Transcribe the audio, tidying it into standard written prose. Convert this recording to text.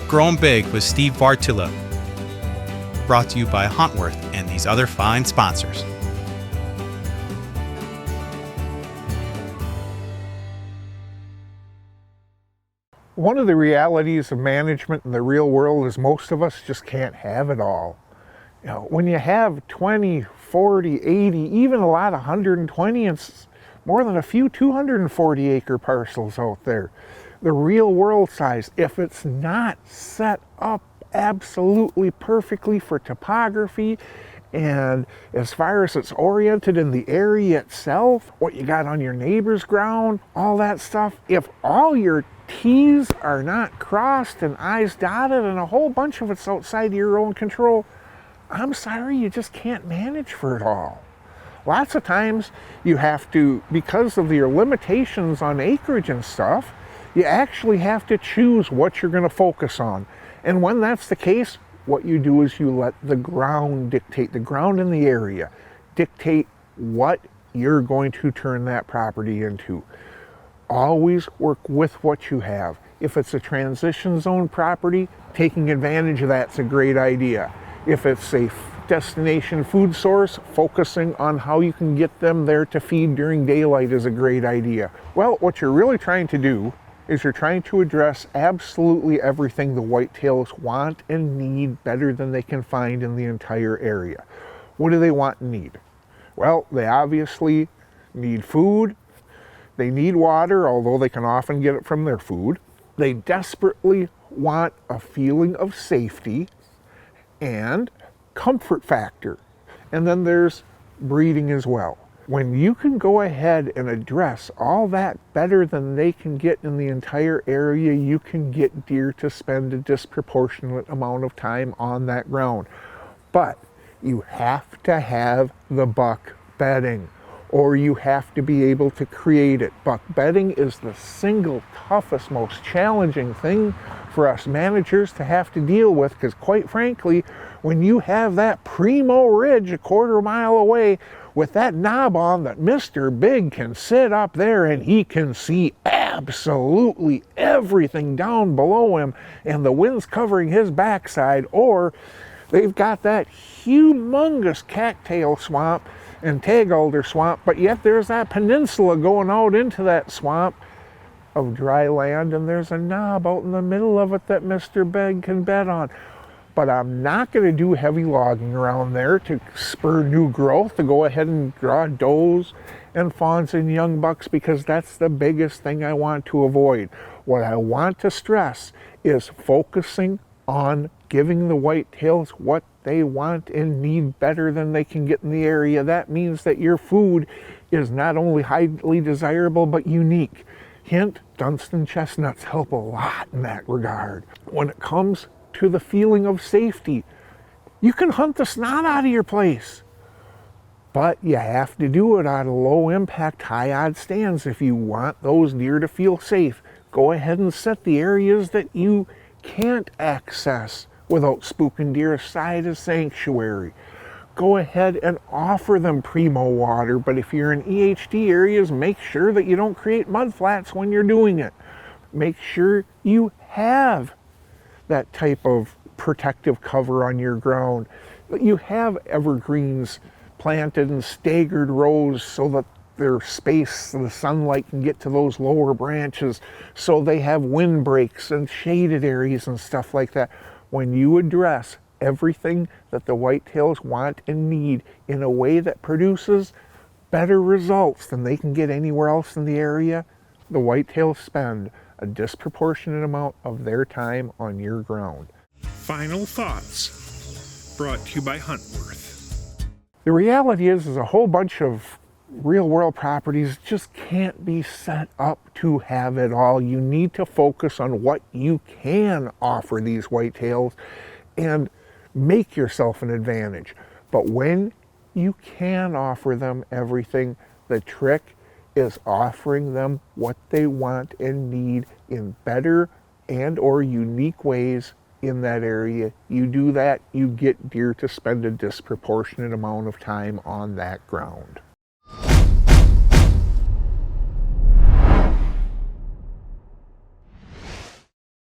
Grown Big with Steve Bartylla. Brought to you by Huntworth and these other fine sponsors. One of the realities of management in the real world is most of us just can't have it all. You know, when you have 20, 40, 80, even a lot of 120, it's more than a few 240 acre parcels out there. The real world size, if it's not set up absolutely perfectly for topography, and as far as it's oriented in the area itself, what you got on your neighbor's ground, all that stuff, if all your T's are not crossed and I's dotted and a whole bunch of it's outside of your own control, I'm sorry, you just can't manage for it all. Lots of times you have to, because of your limitations on acreage and stuff, you actually have to choose what you're going to focus on. And when that's the case, what you do is you let the ground dictate, the ground in the area, dictate what you're going to turn that property into. Always work with what you have. If it's a transition zone property, taking advantage of that's a great idea. If it's a destination food source, focusing on how you can get them there to feed during daylight is a great idea. Well, what you're really trying to do is you're trying to address absolutely everything the whitetails want and need better than they can find in the entire area. What do they want and need? Well, they obviously need food. They need water, although they can often get it from their food. They desperately want a feeling of safety and comfort factor. And then there's breeding as well. When you can go ahead and address all that better than they can get in the entire area, you can get deer to spend a disproportionate amount of time on that ground. But you have to have the buck bedding, or you have to be able to create it. Buck bedding is the single toughest, most challenging thing for us managers to have to deal with, because quite frankly, when you have that primo ridge a quarter mile away with that knob on that Mr. Big can sit up there and he can see absolutely everything down below him and the wind's covering his backside, or they've got that humongous cattail swamp and tag alder swamp, but yet there's that peninsula going out into that swamp of dry land, and there's a knob out in the middle of it that Mr. Big can bed on. But I'm not going to do heavy logging around there to spur new growth, to go ahead and draw does and fawns and young bucks, because that's the biggest thing I want to avoid. What I want to stress is focusing on giving the whitetails what they want and need better than they can get in the area. That means that your food is not only highly desirable, but unique. Hint, Dunstan chestnuts help a lot in that regard. When it comes to the feeling of safety, you can hunt the snot out of your place, but you have to do it out of low impact, high odd stands. If you want those deer to feel safe, go ahead and set the areas that you can't access without spooking deer aside as sanctuary. Go ahead and offer them primo water, but if you're in EHD areas, make sure that you don't create mud flats when you're doing it. Make sure you have that type of protective cover on your ground. You have evergreens planted in staggered rows so that their space, so the sunlight can get to those lower branches, so they have windbreaks and shaded areas and stuff like that. When you address everything that the whitetails want and need in a way that produces better results than they can get anywhere else in the area, the whitetails spend a disproportionate amount of their time on your ground. Final thoughts, brought to you by Huntworth. The reality is a whole bunch of real world properties just can't be set up to have it all. You need to focus on what you can offer these whitetails and make yourself an advantage. But when you can offer them everything, the trick is offering them what they want and need in better and or unique ways in that area. You do that, you get deer to spend a disproportionate amount of time on that ground.